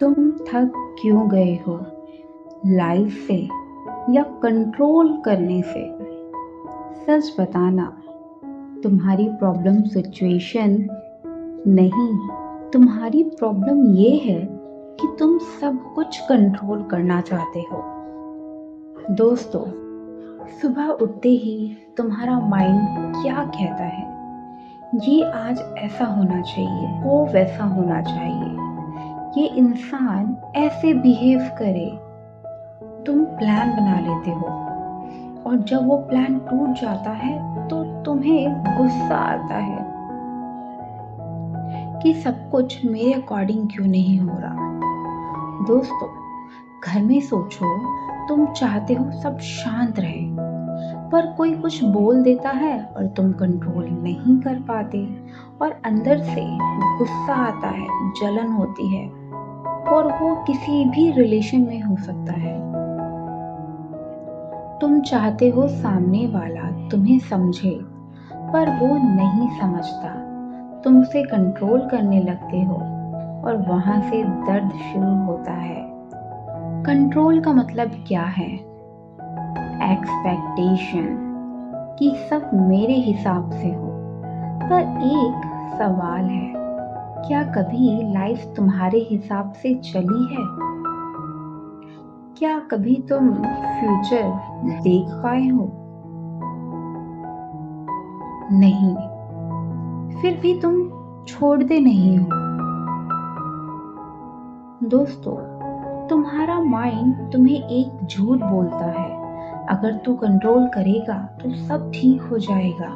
तुम थक क्यों गए हो लाइफ से या कंट्रोल करने से? सच बताना, तुम्हारी प्रॉब्लम सिचुएशन नहीं, तुम्हारी प्रॉब्लम ये है कि तुम सब कुछ कंट्रोल करना चाहते हो। दोस्तों, सुबह उठते ही तुम्हारा माइंड क्या कहता है? ये आज ऐसा होना चाहिए, वो वैसा होना चाहिए, ये इंसान ऐसे बिहेव करे। तुम प्लान बना लेते हो और जब वो प्लान टूट जाता है तो तुम्हें गुस्सा आता है कि सब कुछ मेरे अकॉर्डिंग क्यों नहीं हो रहा। दोस्तों, घर में सोचो, तुम चाहते हो सब शांत रहे, पर कोई कुछ बोल देता है और तुम कंट्रोल नहीं कर पाते और अंदर से गुस्सा आता है, जलन होती है और वो किसी भी रिलेशन में हो सकता है। तुम चाहते हो सामने वाला तुम्हें समझे, पर वो नहीं समझता। तुम उसे कंट्रोल करने लगते हो और वहां से दर्द शुरू होता है। कंट्रोल का मतलब क्या है? एक्सपेक्टेशन कि सब मेरे हिसाब से हो। पर एक सवाल है, क्या कभी लाइफ तुम्हारे हिसाब से चली है? क्या कभी तुम फ्यूचर देख पाए हो? नहीं। फिर भी तुम छोड़ते नहीं हो। दोस्तों, तुम्हारा माइंड तुम्हें एक झूठ बोलता है, अगर तू कंट्रोल करेगा तो सब ठीक हो जाएगा।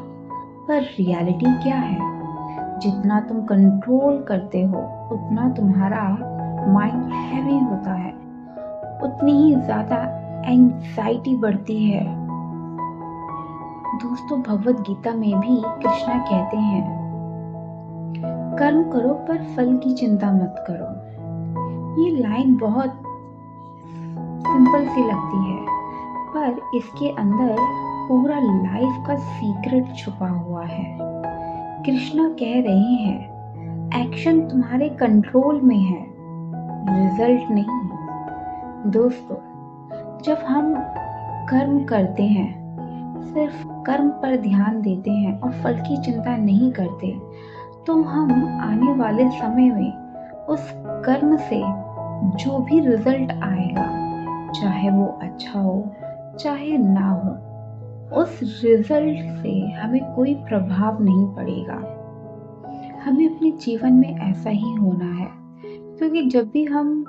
पर रियलिटी क्या है? जितना तुम कंट्रोल करते हो उतना तुम्हारा माइंड हैवी होता है, उतनी ही ज्यादा एंजाइटी बढ़ती है। दोस्तों, भगवत गीता में भी कृष्णा कहते हैं, कर्म करो पर फल की चिंता मत करो। ये लाइन बहुत सिंपल सी लगती है, पर इसके अंदर पूरा लाइफ का सीक्रेट छुपा हुआ है। कृष्णा कह रहे हैं, एक्शन तुम्हारे कंट्रोल में है, रिजल्ट नहीं। दोस्तों, जब हम कर्म करते हैं, सिर्फ कर्म पर ध्यान देते हैं और फल की चिंता नहीं करते, तो हम आने वाले समय में उस कर्म से जो भी रिजल्ट आएगा, चाहे वो अच्छा हो चाहे ना हो, उस रिजल्ट से हमें कोई प्रभाव नहीं पड़ेगा। हमें अपने जीवन में ऐसा ही होना है, क्योंकि जब भी हम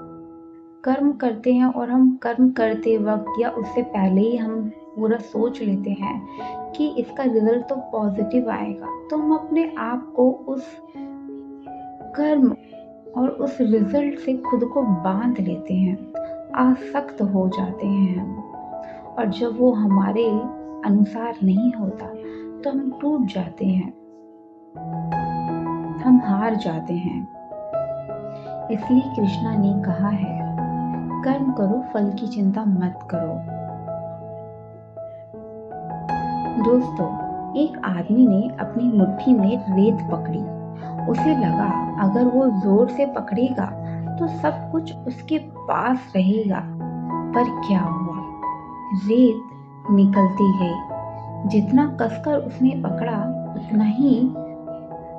कर्म करते हैं और हम कर्म करते वक्त या उससे पहले ही हम पूरा सोच लेते हैं कि इसका रिजल्ट तो पॉजिटिव आएगा, तो हम अपने आप को उस कर्म और उस रिजल्ट से खुद को बांध लेते हैं, आसक्त हो जाते हैं हम। और जब वो हमारे अनुसार नहीं होता तो हम टूट जाते हैं, हम हार जाते हैं। इसलिए कृष्णा ने कहा है, कर्म करो, फल की चिंता मत करो। दोस्तों, एक आदमी ने अपनी मुट्ठी में रेत पकड़ी। उसे लगा अगर वो जोर से पकड़ेगा तो सब कुछ उसके पास रहेगा। पर क्या हुआ? रेत निकलती गई। जितना कसकर उसने पकड़ा उतना ही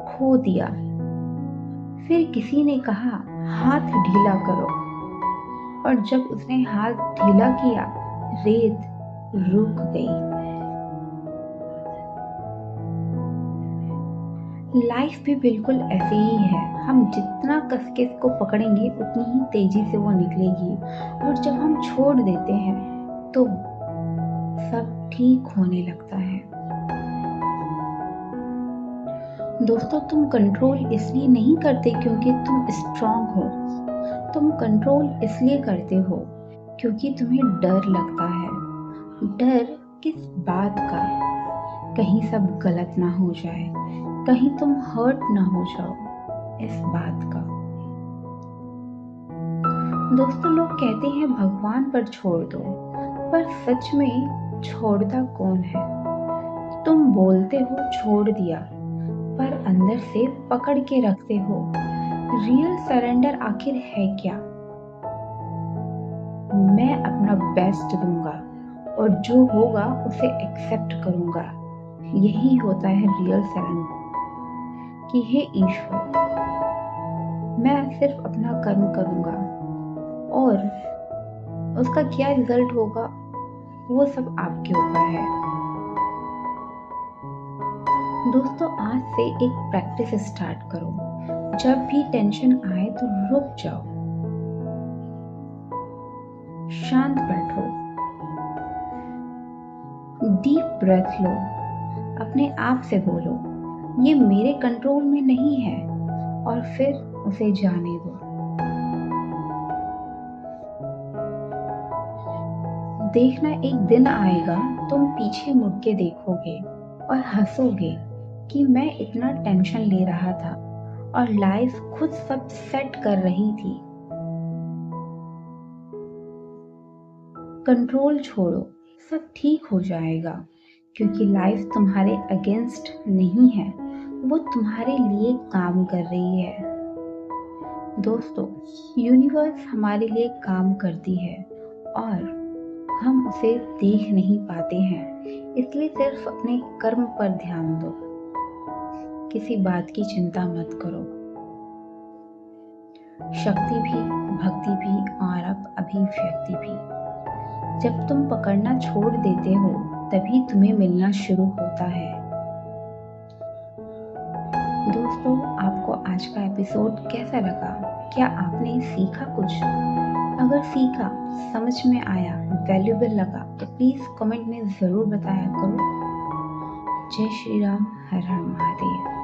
खो दिया। फिर किसी ने कहा, हाथ ढीला करो, और जब उसने हाथ ढीला किया, रेत रुक गई। लाइफ भी बिल्कुल ऐसे ही है, हम जितना कस के इसको पकड़ेंगे उतनी ही तेजी से वो निकलेगी, और जब हम छोड़ देते हैं तो सब ठीक होने लगता है। दोस्तों, तुम कंट्रोल इसलिए नहीं करते क्योंकि तुम स्ट्रांग हो, तुम कंट्रोल इसलिए करते हो क्योंकि तुम्हें डर लगता है। डर किस बात का? कहीं सब गलत ना हो जाए, कहीं तुम हर्ट ना हो जाओ, इस बात का। दोस्तों, लोग कहते हैं भगवान पर छोड़ दो, पर सच में छोड़ता कौन है? तुम बोलते हो छोड़ दिया, पर अंदर से पकड़ के रखते हो। रियल सरेंडर आखिर है क्या? मैं अपना बेस्ट दूंगा और जो होगा उसे एक्सेप्ट करूंगा। यही होता है रियल सरेंडर, कि हे ईश्वर, मैं सिर्फ अपना कर्म करूंगा और उसका क्या रिजल्ट होगा वो सब आपके ऊपर है। दोस्तों, आज से एक प्रैक्टिस स्टार्ट करो। जब भी टेंशन आए तो रुक जाओ, शांत बैठो, डीप ब्रेथ लो, अपने आप से बोलो ये मेरे कंट्रोल में नहीं है, और फिर उसे जाने दो। देखना, एक दिन आएगा तुम पीछे मुड़ के देखोगे और हंसोगे कि मैं इतना टेंशन ले रहा था और लाइफ खुद सब सेट कर रही थी। कंट्रोल छोड़ो, सब ठीक हो जाएगा, क्योंकि लाइफ तुम्हारे अगेंस्ट नहीं है, वो तुम्हारे लिए काम कर रही है। दोस्तों, यूनिवर्स हमारे लिए काम करती है और हम उसे देख नहीं पाते हैं, इसलिए सिर्फ अपने कर्म पर ध्यान दो, किसी बात की चिंता मत करो। शक्ति भी, भक्ति भी और अब अभिव्यक्ति भी जब तुम पकड़ना छोड़ देते हो तभी तुम्हें मिलना शुरू होता है। दोस्तों, आपको आज का एपिसोड कैसा लगा? क्या आपने सीखा कुछ? अगर सीखा, समझ में आया, वैल्यूएबल लगा तो प्लीज कमेंट में जरूर बताया करो। जय श्री राम, हर हर महादेव।